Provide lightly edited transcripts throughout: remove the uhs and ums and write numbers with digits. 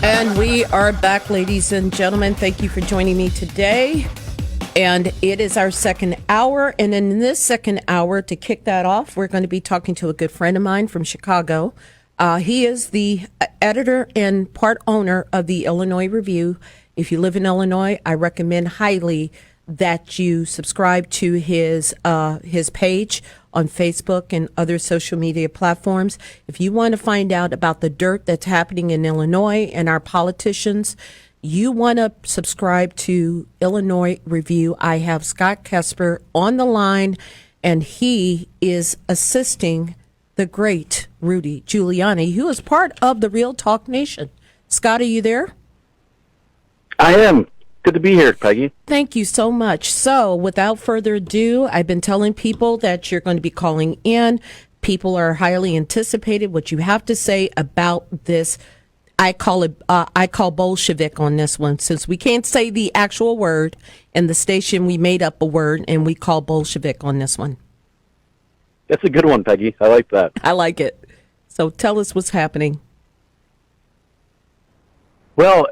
And we are back, ladies and gentlemen. Thank you for joining me today. And it is our second hour. And in this second hour, to kick that off, we're going to be talking to a good friend of mine from Chicago. He is the editor and part owner of the Illinois Review. If you live in Illinois, I recommend highly that you subscribe to his page on Facebook and other social media platforms. If you want to find out about the dirt that's happening in Illinois and our politicians, you want to subscribe to Illinois Review. I have Scott Kaspar on the line, and he is assisting the great Rudy Giuliani, who is part of the Real Talk Nation. Scott, are you there? I am. Good to be here, Peggy. Thank you so much. So, without further ado, I've been telling people that you're going to be calling in. People are highly anticipated what you have to say about this. I call Bolshevik on this one, since we can't say the actual word in the station. We made up a word and we call Bolshevik on this one. That's a good one, Peggy. I like that. I like it. So tell us what's happening. Well,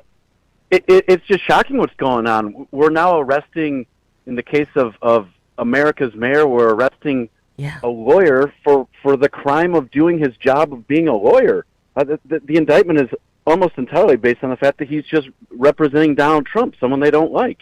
it's just shocking what's going on. We're now arresting, in the case of America's mayor, we're arresting a lawyer for the crime of doing his job of being a lawyer. The indictment is almost entirely based on the fact that he's just representing Donald Trump, someone they don't like.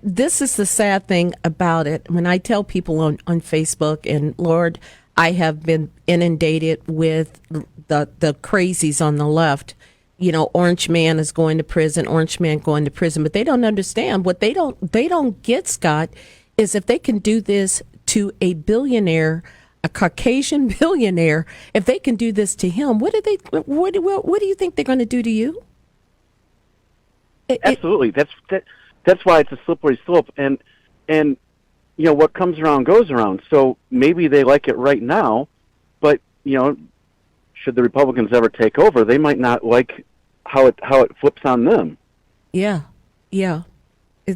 This is the sad thing about it. When I tell people on Facebook, and Lord, I have been inundated with the crazies on the left. You know, Orange Man is going to prison, Orange Man going to prison, but they don't understand. What they don't get, Scott, is if they can do this to a billionaire, a Caucasian billionaire, if they can do this to him, what do you think they're going to do to you? Absolutely. That's why it's a slippery slope. And you know, what comes around goes around. So maybe they like it right now, but you know, should the Republicans ever take over, they might not like how it flips on them. Yeah.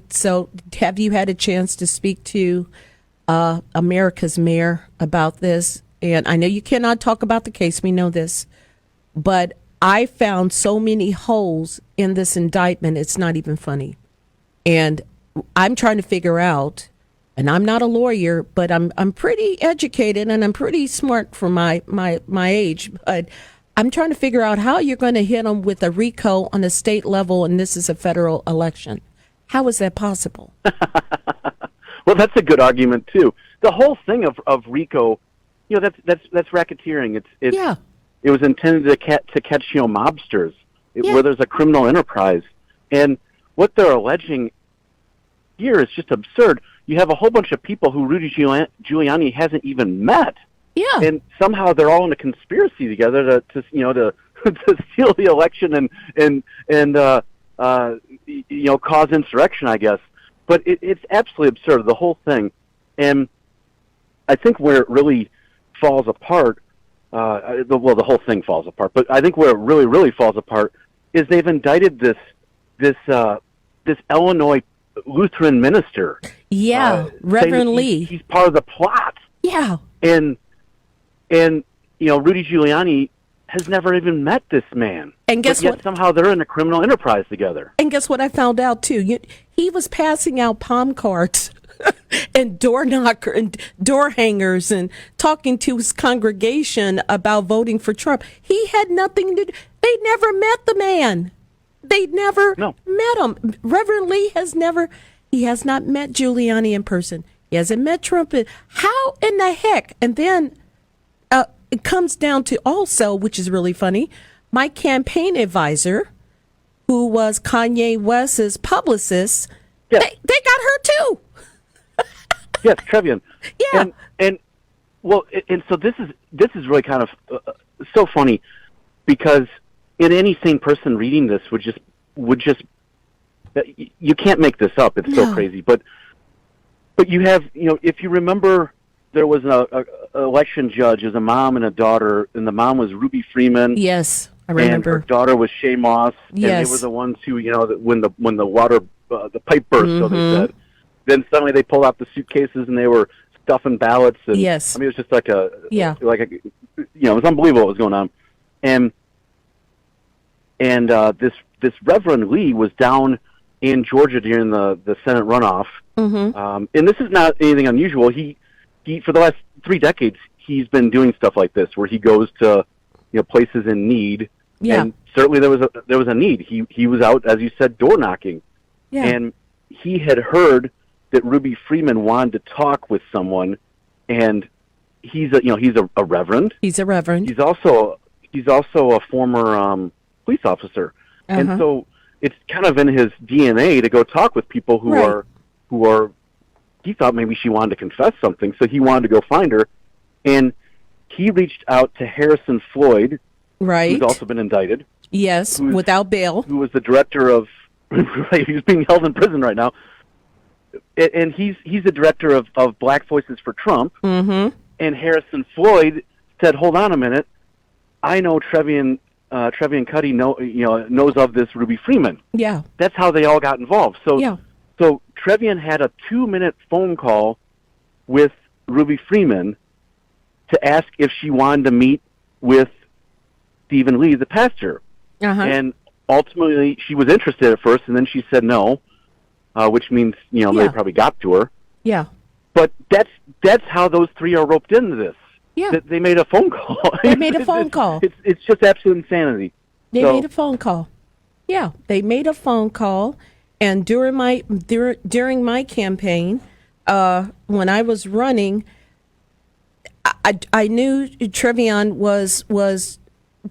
So, have you had a chance to speak to America's mayor about this? And I know you cannot talk about the case. We know this, but I found so many holes in this indictment. It's not even funny. And I'm trying to figure out. And I'm not a lawyer, but I'm pretty educated and I'm pretty smart for my age. But I'm trying to figure out how you're going to hit them with a RICO on a state level, and this is a federal election. How is that possible? Well, that's a good argument too. The whole thing of RICO, you know, that's racketeering. It was intended to catch mobsters where there's a criminal enterprise, and what they're alleging here is just absurd. You have a whole bunch of people who Rudy Giuliani hasn't even met. Yeah. And somehow they're all in a conspiracy together to steal the election and cause insurrection, I guess. But it's absolutely absurd, the whole thing. And I think where it really falls apart, the whole thing falls apart, but I think where it really, really falls apart is they've indicted this Illinois Lutheran minister. Reverend Lee. He's part of the plot. Yeah. And Rudy Giuliani has never even met this man. And guess what? Somehow they're in a criminal enterprise together. And guess what I found out too? He was passing out palm cards and door knocker and door hangers and talking to his congregation about voting for Trump. He had nothing to do. They never met the man. They never met him. Reverend Lee has not met Giuliani in person. He hasn't met Trump. How in the heck? And then it comes down to also, which is really funny, my campaign advisor, who was Kanye West's publicist, they got her too. Yes, Trevian. Yeah. And so this is really kind of so funny, because in any sane person reading this would just you can't make this up. It's so crazy. But you have, if you remember, there was an election judge as a mom and a daughter, and the mom was Ruby Freeman. Yes, I remember. And her daughter was Shay Moss. Yes. And they were the ones who, when the water, the pipe burst, so they said. Then suddenly they pulled out the suitcases and they were stuffing ballots. And, yes. I mean, it was just it was unbelievable what was going on. And and this Reverend Lee was down in Georgia during the Senate runoff. And this is not anything unusual. He for the last 3 decades he's been doing stuff like this, where he goes to places in need. Yeah. And certainly there was a need. He was out, as you said, door knocking. Yeah. And he had heard that Ruby Freeman wanted to talk with someone, and he's a reverend. He's a reverend. He's also a former police officer, and so it's kind of in his DNA to go talk with people who are. He thought maybe she wanted to confess something, so he wanted to go find her, and he reached out to Harrison Floyd, who's also been indicted. Yes, without bail. Who was the director of? He's being held in prison right now, and he's the director of Black Voices for Trump. And Harrison Floyd said, "Hold on a minute, I know Trevian Cuddy knows of this Ruby Freeman." Yeah, that's how they all got involved. So Trevian had a 2-minute phone call with Ruby Freeman to ask if she wanted to meet with Stephen Lee, the pastor, and ultimately she was interested at first, and then she said no, which means they probably got to her. Yeah, but that's how those 3 are roped into this. Yeah, they made a phone call. They made a phone call. It's just absolute insanity. They made a phone call. Yeah, they made a phone call, and during my campaign, when I was running, I knew Trevian was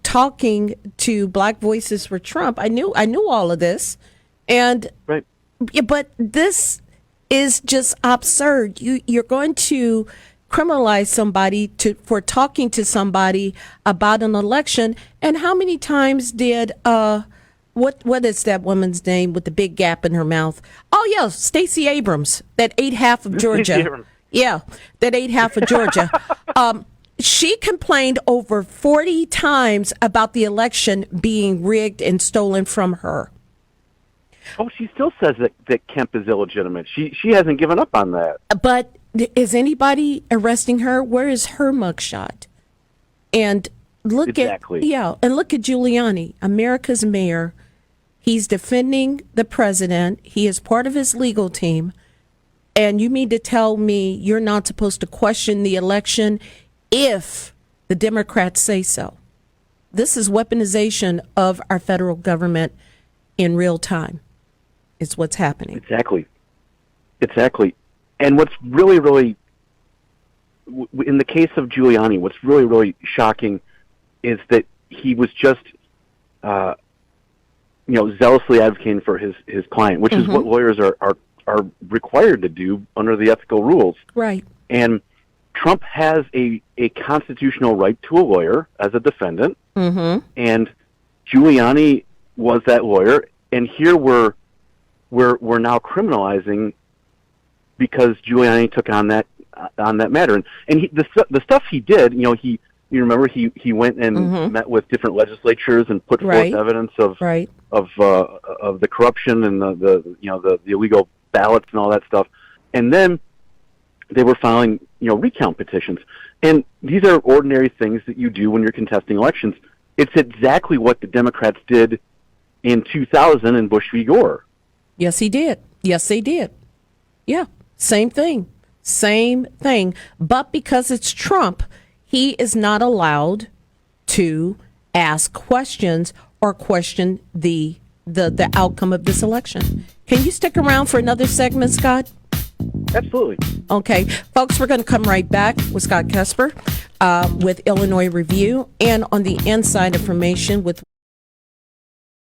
talking to Black Voices for Trump. I knew all of this, and but this is just absurd. You're going to criminalize somebody for talking to somebody about an election. And how many times did what is that woman's name with the big gap in her mouth? Oh yeah, Stacey Abrams, that ate half of Georgia. Yeah, that ate half of Georgia. She complained over 40 times about the election being rigged and stolen from her. Oh, she still says that Kemp is illegitimate. She hasn't given up on that. But is anybody arresting her? Where is her mugshot? And look at Giuliani, America's mayor. He's defending the president. He is part of his legal team. And you mean to tell me you're not supposed to question the election if the Democrats say so? This is weaponization of our federal government in real time. It's what's happening. Exactly. And what's really, really, in the case of Giuliani, what's really, really shocking is that he was just, zealously advocating for his client, which is what lawyers are required to do under the ethical rules. Right. And Trump has a constitutional right to a lawyer as a defendant, and Giuliani was that lawyer. And here we're now criminalizing because Giuliani took on that matter, and the stuff he did, you remember he went and met with different legislatures and put forth evidence of the corruption and the illegal ballots and all that stuff, and then they were filing recount petitions, and these are ordinary things that you do when you're contesting elections. It's exactly what the Democrats did in 2000 in Bush v. Gore. Yes, he did. Yes, they did. Yeah, same thing. But because it's Trump, he is not allowed to ask questions or question the outcome of this election. Can you stick around for another segment, Scott? Absolutely. Okay. Folks, we're going to come right back with Scott Kaspar with Illinois Review and on the inside information with